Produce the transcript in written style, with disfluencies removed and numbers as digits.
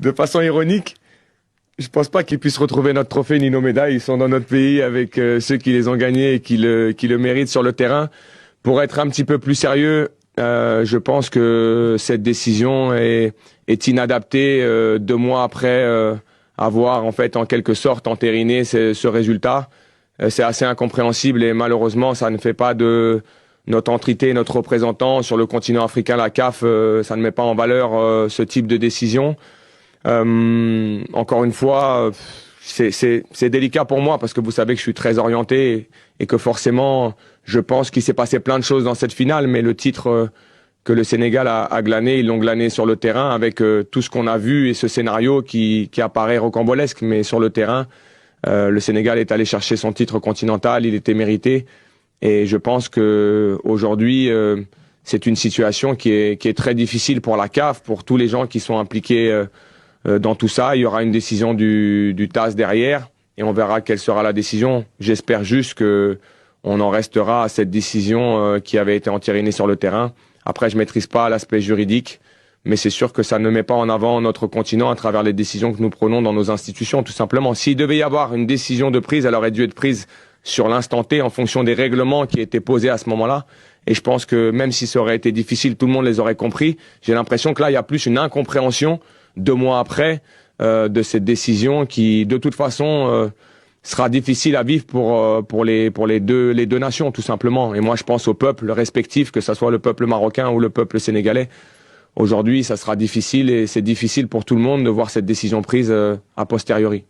de façon ironique, je pense pas qu'ils puissent retrouver notre trophée ni nos médailles. Ils sont dans notre pays avec ceux qui les ont gagnés et qui le méritent sur le terrain. Pour être un petit peu plus sérieux, je pense que cette décision est inadaptée 2 mois après avoir en fait en quelque sorte entériné ce résultat. C'est assez incompréhensible et malheureusement ça ne fait pas de notre entité, notre représentant sur le continent africain, la CAF, ça ne met pas en valeur ce type de décision. Encore une fois, c'est délicat pour moi parce que vous savez que je suis très orienté et que forcément, je pense qu'il s'est passé plein de choses dans cette finale, mais le titre que le Sénégal a glané, ils l'ont glané sur le terrain avec tout ce qu'on a vu et ce scénario qui apparaît rocambolesque, mais sur le terrain, le Sénégal est allé chercher son titre continental, il était mérité, et je pense que aujourd'hui, c'est une situation qui est très difficile pour la CAF, pour tous les gens qui sont impliqués dans tout ça. Il y aura une décision du TAS derrière et on verra quelle sera la décision. J'espère juste que on en restera à cette décision qui avait été entérinée sur le terrain. Après, je maîtrise pas l'aspect juridique, mais c'est sûr que ça ne met pas en avant notre continent à travers les décisions que nous prenons dans nos institutions, tout simplement. S'il devait y avoir une décision de prise, elle aurait dû être prise sur l'instant T en fonction des règlements qui étaient posés à ce moment-là. Et je pense que même si ça aurait été difficile, tout le monde les aurait compris. J'ai l'impression que là, il y a plus une incompréhension 2 mois après de cette décision qui, de toute façon, sera difficile à vivre pour les deux nations, tout simplement. Et moi, je pense au peuple respectif, que ce soit le peuple marocain ou le peuple sénégalais. Aujourd'hui, ça sera difficile et c'est difficile pour tout le monde de voir cette décision prise a posteriori.